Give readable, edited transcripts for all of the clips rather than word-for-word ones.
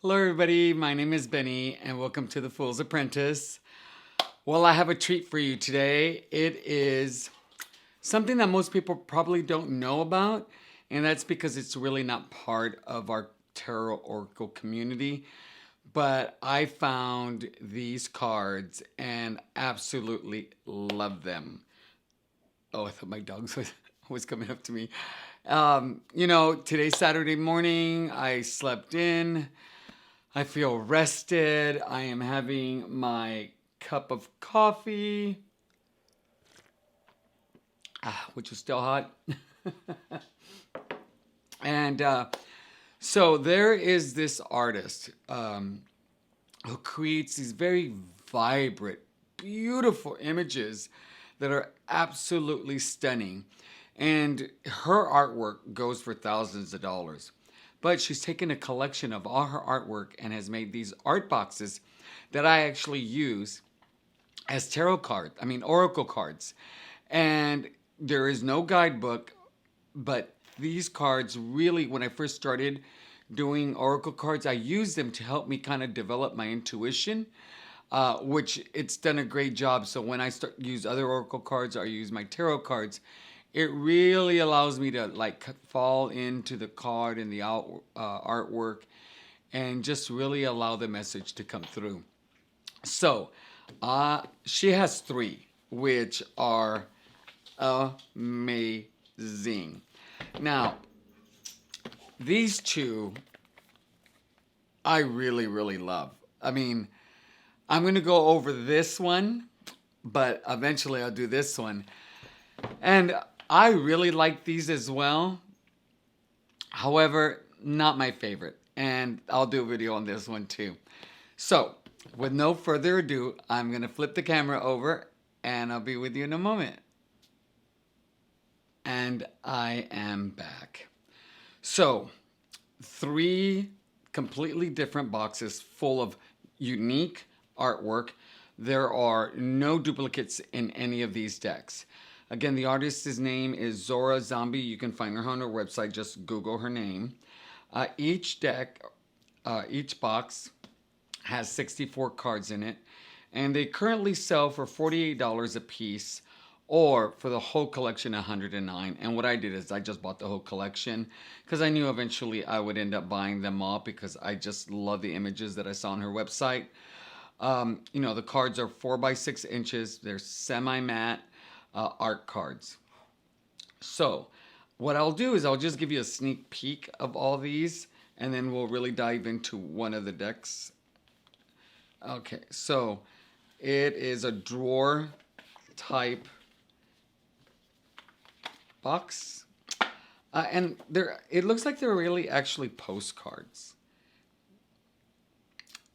Hello, everybody. My name is Benny, and welcome to the Fool's Apprentice. Well, I have a treat for you today. It is something that most people probably don't know about, and that's because it's really not part of our tarot oracle community. But I found these cards and absolutely love them. Oh, I thought my dog was coming up to me. Today's Saturday morning. I slept in. I feel rested. I am having my cup of coffee, which is still hot. And so there is this artist who creates these very vibrant, beautiful images that are absolutely stunning. And her artwork goes for thousands of dollars. But she's taken a collection of all her artwork and has made these art boxes that I actually use as oracle cards. And there is no guidebook, but these cards really, when I first started doing oracle cards, I used them to help me kind of develop my intuition, which it's done a great job. So when I start use other oracle cards or I use my tarot cards, it really allows me to like fall into the card and the artwork and just really allow the message to come through. So she has three, which are amazing. Now, these two I really, really love. I mean, I'm going to go over this one, but eventually I'll do this one. And I really like these as well. However, not my favorite. And I'll do a video on this one too. So, with no further ado, I'm going to flip the camera over and I'll be with you in a moment. And I am back. So, three completely different boxes full of unique artwork. There are no duplicates in any of these decks. Again, the artist's name is Lora Zombie. You can find her on her website. Just Google her name. Each box has 64 cards in it. And they currently sell for $48 a piece, or for the whole collection, $109. And what I did is I just bought the whole collection because I knew eventually I would end up buying them all because I just love the images that I saw on her website. The cards are 4 by 6 inches. They're semi-matte art cards. So what I'll do is I'll just give you a sneak peek of all these, and then we'll really dive into one of the decks. Okay, so it is a drawer type box. And it looks like they're really actually postcards.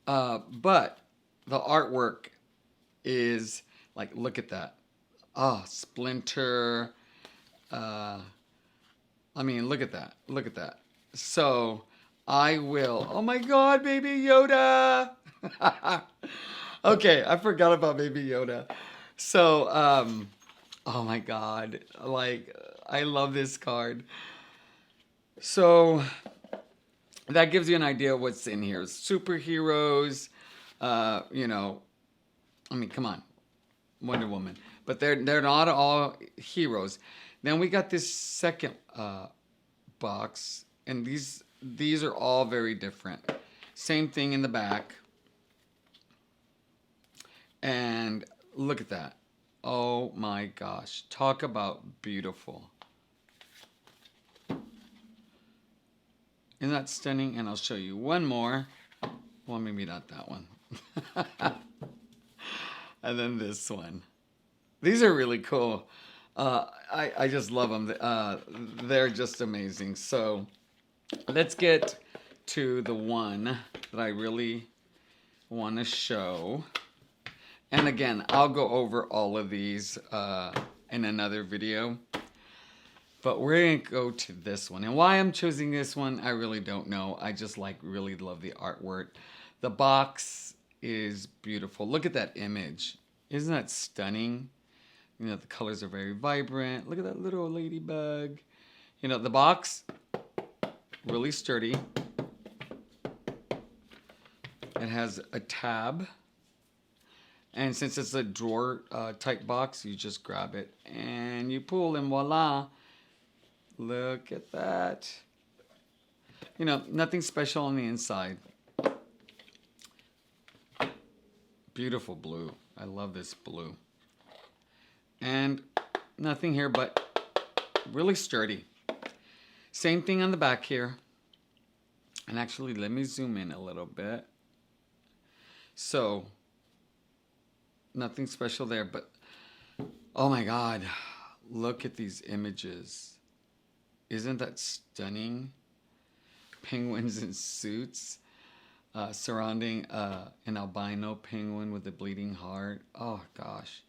But the artwork is like, look at that. Splinter. Look at that. Look at that. So I will. Oh my God, Baby Yoda. Okay, I forgot about Baby Yoda. So, oh my God. I love this card. So that gives you an idea of what's in here. Superheroes, come on. Wonder Woman. But they're not all heroes. Then we got this second box, and these are all very different. Same thing in the back. And look at that. Oh my gosh. Talk about beautiful. Isn't that stunning? And I'll show you one more. Well, maybe not that one. And then this one. These are really cool. I just love them. They're just amazing. So let's get to the one that I really want to show. And again, I'll go over all of these in another video. But we're going to go to this one. And why I'm choosing this one, I really don't know. I just really love the artwork. The box is beautiful. Look at that image. Isn't that stunning? The colors are very vibrant. Look at that little ladybug. The box, really sturdy. It has a tab. And since it's a drawer type box, you just grab it and you pull and voila. Look at that. You know, nothing special on the inside. Beautiful blue. I love this blue. And nothing here but really sturdy. Same thing on the back here. And actually, let me zoom in a little bit. So, nothing special there, but oh my God, look at these images. Isn't that stunning? Penguins in suits surrounding an albino penguin with a bleeding heart. Oh gosh,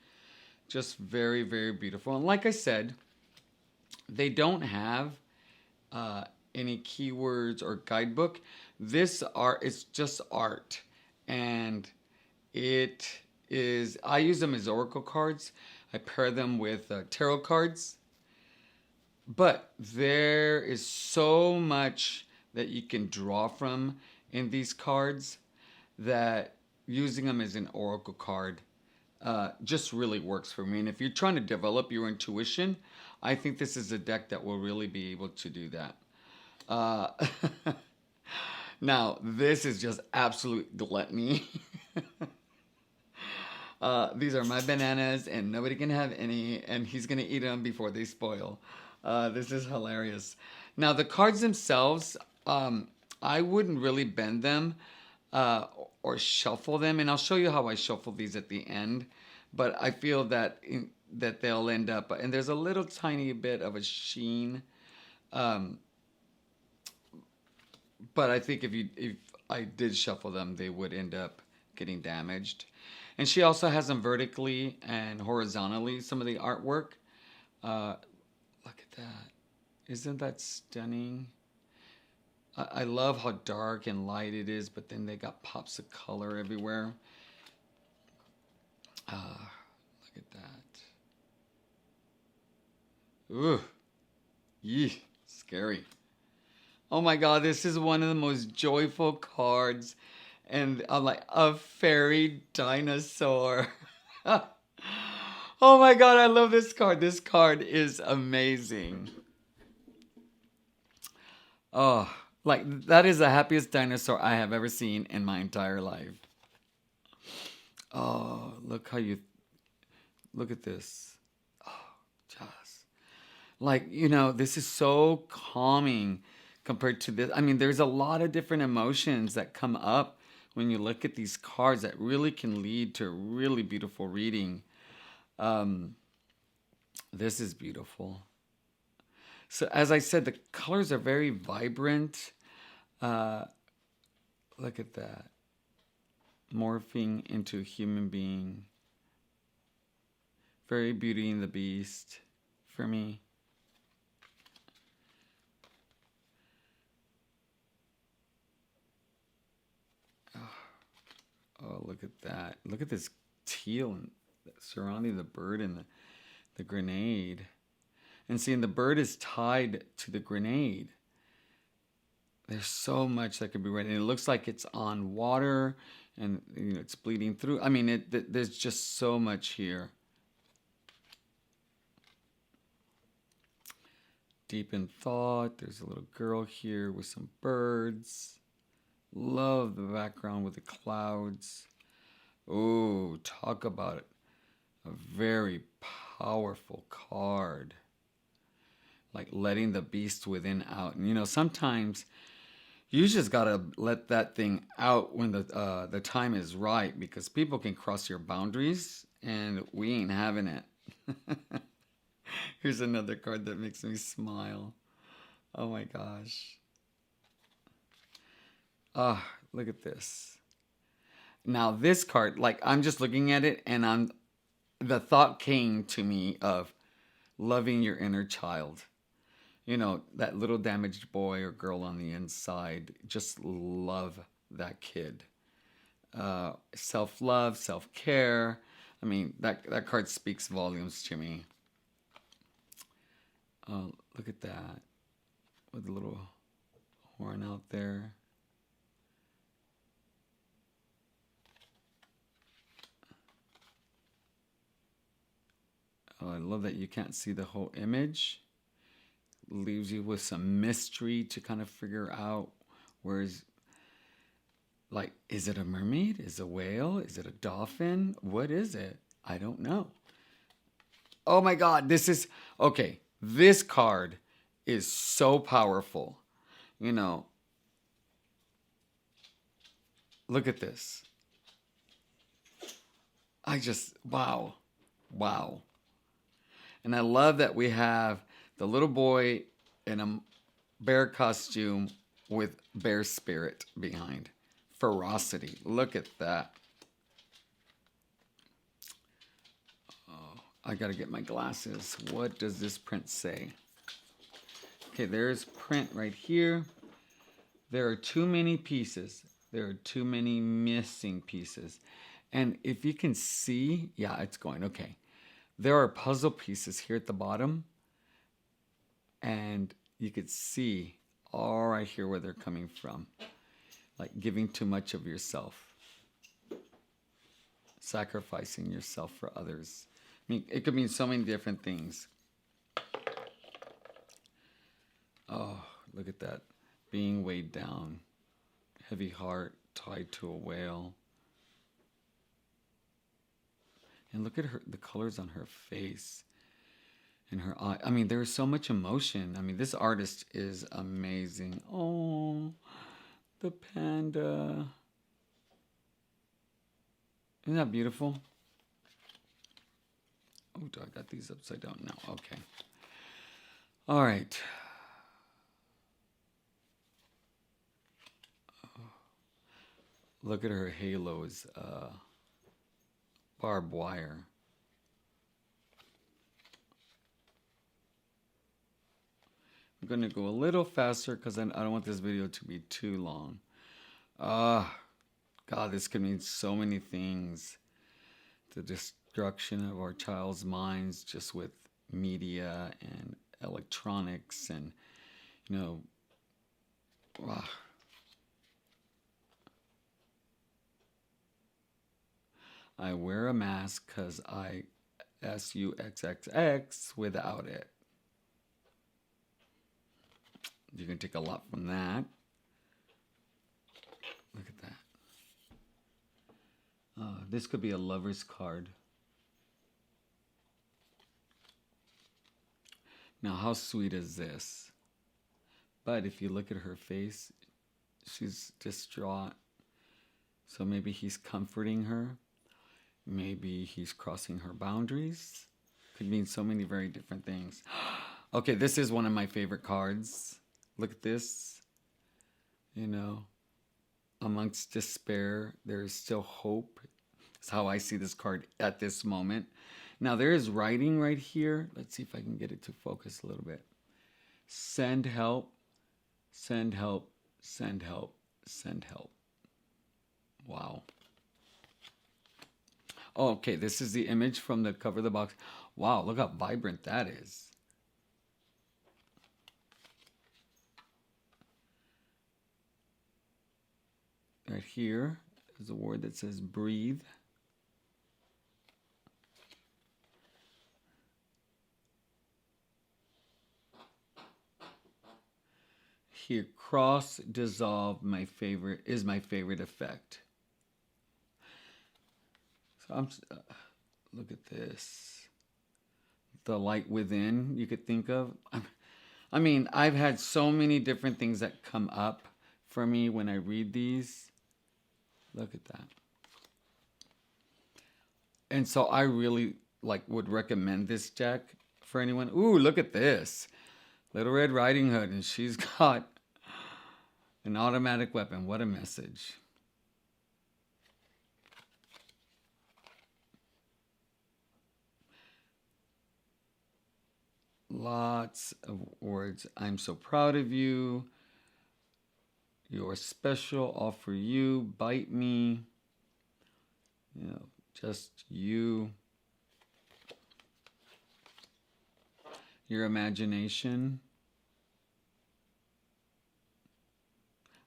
just very, very beautiful. And like I said, they don't have any keywords or guidebook. This art is just art, and it is. I use them as oracle cards. I pair them with tarot cards. But there is so much that you can draw from in these cards that using them as an oracle card just really works for me. And if you're trying to develop your intuition, I think this is a deck that will really be able to do that. Uh, now, this is just absolute gluttony. These are my bananas, and nobody can have any, and he's going to eat them before they spoil. This is hilarious. Now, the cards themselves, I wouldn't really bend them or shuffle them, and I'll show you how I shuffle these at the end. But I feel that that they'll end up, and there's a little tiny bit of a sheen. But I think if I did shuffle them, they would end up getting damaged. And she also has them vertically and horizontally, some of the artwork. Look at that. Isn't that stunning? I love how dark and light it is, but then they got pops of color everywhere. Look at that. Ooh. Yee. Scary. Oh my God, this is one of the most joyful cards. And I'm like, a fairy dinosaur. Oh my God, I love this card. This card is amazing. Oh, like that is the happiest dinosaur I have ever seen in my entire life. Oh, look how you look at this. Oh, just like, you know, this is so calming compared to this. I mean, there's a lot of different emotions that come up when you look at these cards that really can lead to a really beautiful reading. This is beautiful. So as I said, the colors are very vibrant. Look at that. Morphing into a human being. Very Beauty and the Beast for me. Oh, look at that. Look at this teal surrounding the bird and the grenade. And seeing the bird is tied to the grenade. There's so much that could be read. And it looks like it's on water and, you know, it's bleeding through. I mean, there's just so much here. Deep in thought. There's a little girl here with some birds. Love the background with the clouds. Oh, talk about it. A very powerful card. Like letting the beast within out. And you know, sometimes you just gotta let that thing out when the time is right, because people can cross your boundaries and we ain't having it. Here's another card that makes me smile. Oh my gosh. Ah, look at this. Now this card, like I'm just looking at it and the thought came to me of loving your inner child. You know, that little damaged boy or girl on the inside. Just love that kid. Self-love, self-care. I mean, that card speaks volumes to me. Look at that. With a little horn out there. Oh, I love that you can't see the whole image. Leaves you with some mystery to kind of figure out where's, like, is it a mermaid? Is it a whale? Is it a dolphin? What is it? I don't know. Oh my God, this is, okay, this card is so powerful. You know, look at this. Wow. Wow. And I love that we have the little boy in a bear costume with bear spirit behind. Ferocity. Look at that. Oh, I got to get my glasses. What does this print say? Okay, there's print right here. There are too many pieces. There are too many missing pieces. And if you can see, yeah, it's going, okay. There are puzzle pieces here at the bottom. And you could see all right here where they're coming from. Like giving too much of yourself. Sacrificing yourself for others. I mean, it could mean so many different things. Oh, look at that. Being weighed down. Heavy heart tied to a whale. And look at her, the colors on her face and her eye. I mean, there's so much emotion. I mean, this artist is amazing. Oh, the panda. Isn't that beautiful? Oh, do I got these upside down? No, okay. All right. Look at her halos. Barbed wire. I'm going to go a little faster because I don't want this video to be too long. God, this could mean so many things. The destruction of our child's minds just with media and electronics and, you know, I wear a mask because I SUXXX without it. You can take a lot from that. Look at that. This could be a lover's card. Now, how sweet is this? But if you look at her face, she's distraught. So maybe he's comforting her. Maybe he's crossing her boundaries. Could mean so many very different things. Okay, this is one of my favorite cards. Look at this. You know, amongst despair, there is still hope. That's how I see this card at this moment. Now, there is writing right here. Let's see if I can get it to focus a little bit. Send help, send help, send help, send help. Wow. Oh, okay, this is the image from the cover of the box. Wow, look how vibrant that is. Right here is a word that says breathe. Here, cross dissolve is my favorite effect. So look at this. The light within, you could think of. I mean, I've had so many different things that come up for me when I read these. Look at that. And so I really would recommend this deck for anyone. Ooh, look at this. Little Red Riding Hood, and she's got an automatic weapon. What a message. Lots of words. I'm so proud of you. You're special, all for you. Bite me. You know, just you. Your imagination.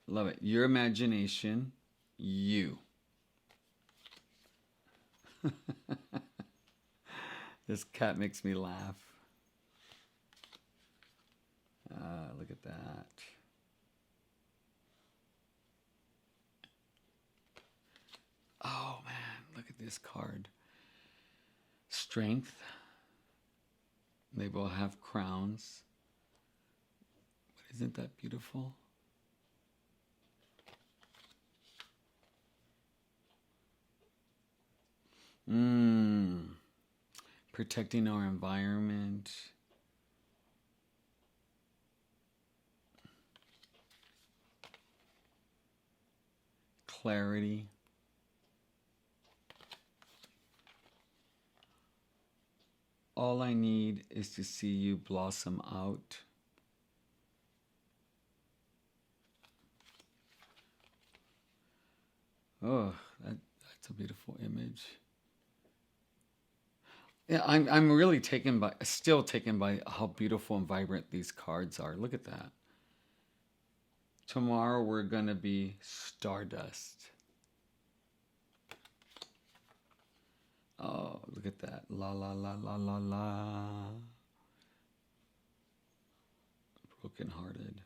Love it. Your imagination. You. This cat makes me laugh. Look at that. Oh man, look at this card. Strength. They both have crowns. But isn't that beautiful? Protecting our environment. Clarity. All I need is to see you blossom out. Oh, that's a beautiful image. Yeah, I'm really still taken by how beautiful and vibrant these cards are. Look at that. Tomorrow we're gonna be stardust. Oh, look at that. La la la la la la. Brokenhearted.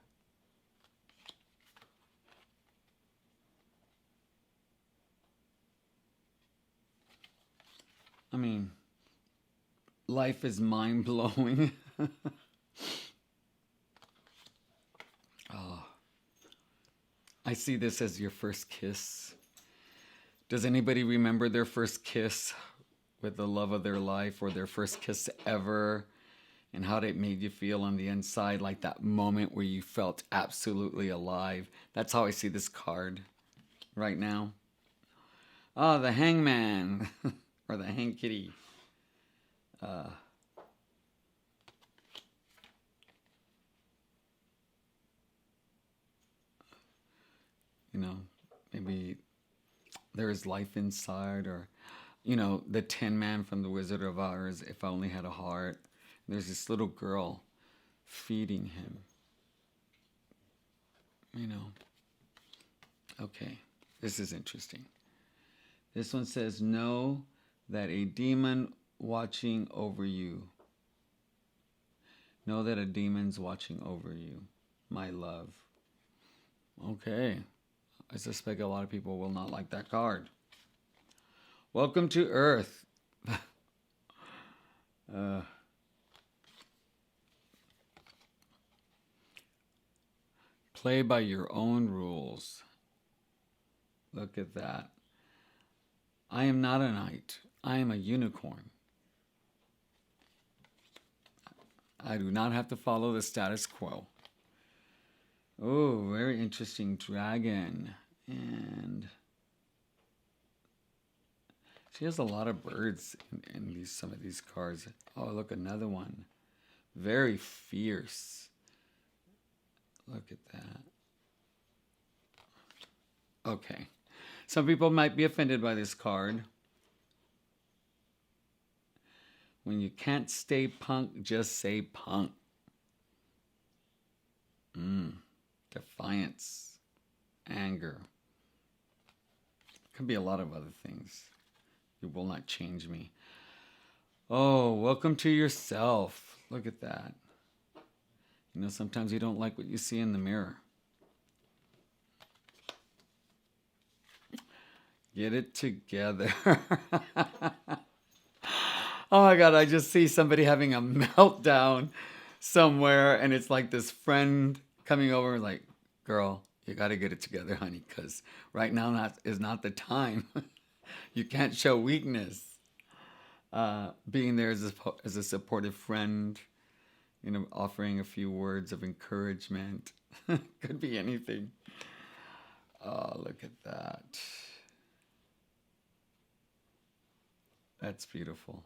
I mean, life is mind-blowing. Oh, I see this as your first kiss. Does anybody remember their first kiss with the love of their life, or their first kiss ever, and how it made you feel on the inside, like that moment where you felt absolutely alive? That's how I see this card right now. Oh, the hangman or the hang kitty. You know, maybe there is life inside, or the Tin Man from the Wizard of Oz, If I Only Had a Heart. There's this little girl feeding him. Okay, this is interesting. This one says, know that a demon watching over you. Know that a demon's watching over you, my love. Okay, I suspect a lot of people will not like that card. Welcome to Earth. Play by your own rules. Look at that. I am not a knight. I am a unicorn. I do not have to follow the status quo. Oh, very interesting. Dragon. And she has a lot of birds in some of these cards. Oh, look, another one. Very fierce. Look at that. Okay. Some people might be offended by this card. When you can't stay punk, just say punk. Defiance. Anger. Could be a lot of other things. You will not change me. Oh, welcome to yourself. Look at that. Sometimes you don't like what you see in the mirror. Get it together. Oh my God, I just see somebody having a meltdown somewhere, and it's like this friend coming over like, girl, you got to get it together, honey, because right now is not the time. You can't show weakness. Being there as a supportive friend, offering a few words of encouragement. Could be anything. Oh, look at that. That's beautiful.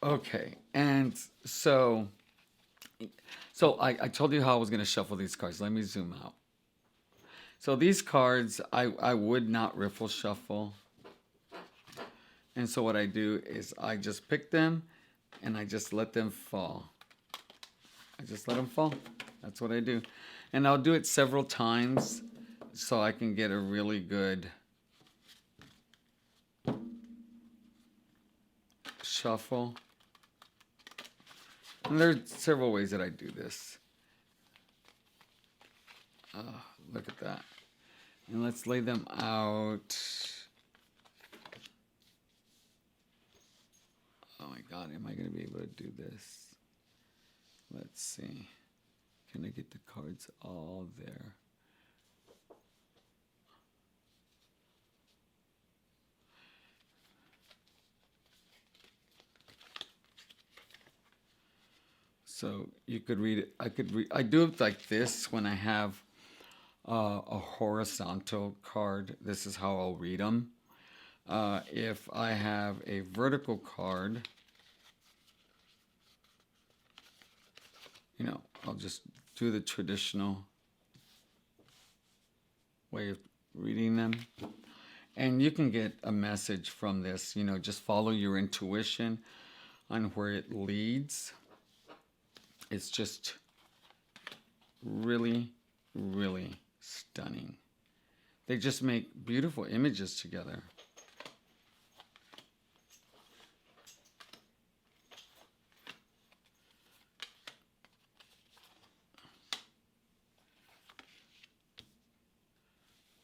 Okay, and so I told you how I was going to shuffle these cards. Let me zoom out. So these cards, I would not riffle shuffle. And so what I do is I just pick them and I just let them fall. I just let them fall. That's what I do. And I'll do it several times so I can get a really good shuffle. And there's several ways that I do this. Look at that. And let's lay them out. Oh my God, am I going to be able to do this? Let's see. Can I get the cards all there? So you could read it. I do it like this when I have a horizontal card. This is how I'll read them. If I have a vertical card, I'll just do the traditional way of reading them. And you can get a message from this, just follow your intuition on where it leads. It's just really, really stunning. They just make beautiful images together.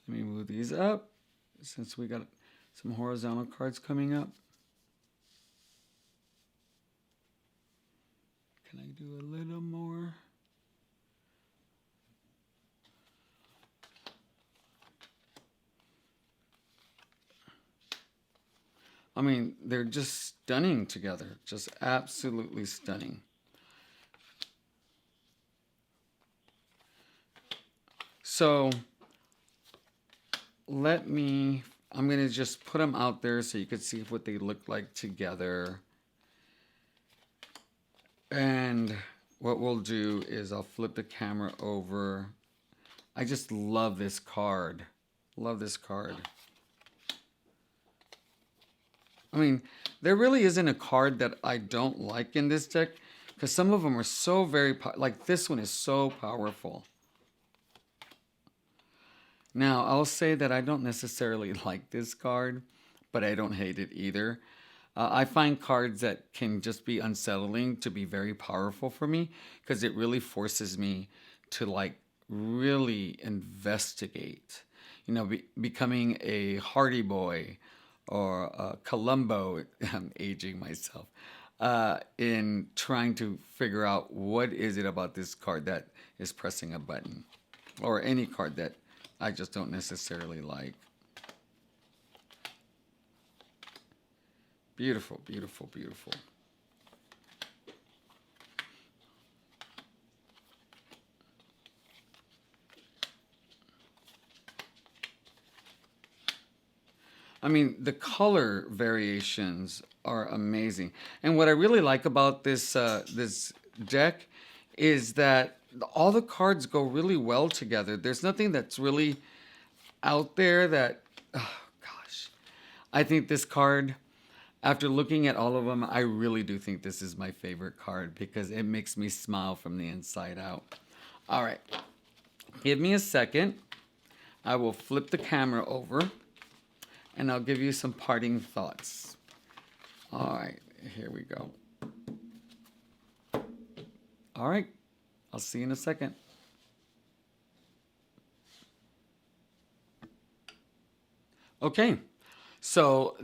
Let me move these up since we got some horizontal cards coming up. Can I do a little more? I mean, they're just stunning together. Just absolutely stunning. So I'm going to just put them out there so you can see what they look like together. And what we'll do is I'll flip the camera over. I just love this card. Love this card. I mean, there really isn't a card that I don't like in this deck because some of them are so very, like this one is so powerful. Now, I'll say that I don't necessarily like this card, but I don't hate it either. I find cards that can just be unsettling to be very powerful for me because it really forces me to like really investigate, becoming a Hardy Boy or a Columbo, I'm aging myself, in trying to figure out what is it about this card that is pressing a button, or any card that I just don't necessarily like. Beautiful, beautiful, beautiful. I mean, the color variations are amazing. And what I really like about this this deck is that all the cards go really well together. There's nothing that's really out there that, oh gosh. I think this card, after looking at all of them, I really do think this is my favorite card because it makes me smile from the inside out. All right, give me a second. I will flip the camera over and I'll give you some parting thoughts. All right, here we go. All right, I'll see you in a second. Okay, so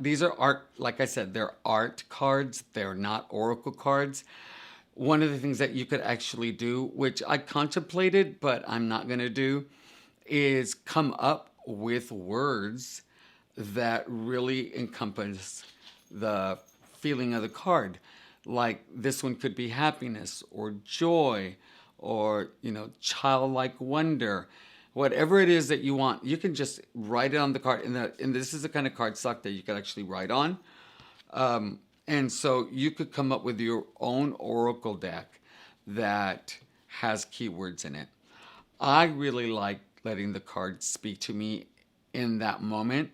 these are art, like I said, they're art cards. They're not oracle cards. One of the things that you could actually do, which I contemplated, but I'm not going to do, is come up with words that really encompass the feeling of the card. Like this one could be happiness or joy or, childlike wonder. Whatever it is that you want, you can just write it on the card. And this is the kind of cardstock that you can actually write on. And so you could come up with your own oracle deck that has keywords in it. I really like letting the cards speak to me in that moment,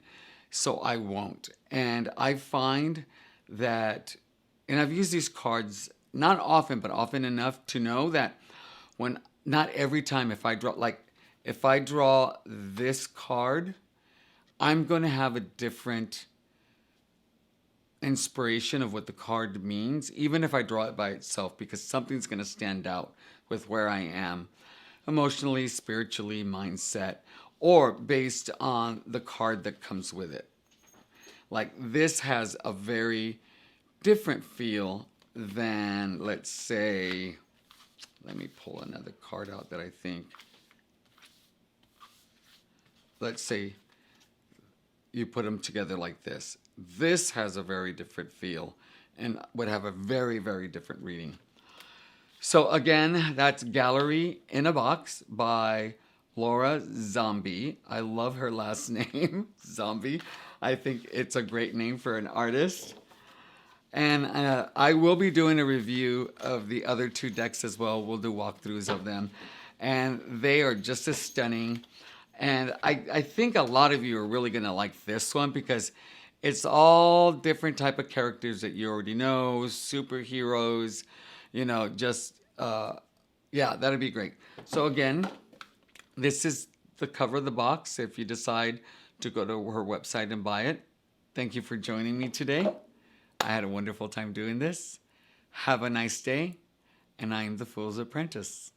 so I won't. And I find that, and I've used these cards not often, but often enough to know that not every time if I draw this card, I'm going to have a different inspiration of what the card means, even if I draw it by itself, because something's going to stand out with where I am emotionally, spiritually, mindset, or based on the card that comes with it. Like this has a very different feel than, let's say, let me pull another card out that I think, let's say you put them together like this. This has a very different feel and would have a very, very different reading. So again, that's Gallery in a Box by Lora Zombie. I love her last name, Zombie. I think it's a great name for an artist. And I will be doing a review of the other two decks as well. We'll do walkthroughs of them. And they are just as stunning. And I think a lot of you are really going to like this one because it's all different type of characters that you already know, superheroes, just, yeah, that'd be great. So again, this is the cover of the box if you decide to go to her website and buy it. Thank you for joining me today. I had a wonderful time doing this. Have a nice day. And I am the Fool's Apprentice.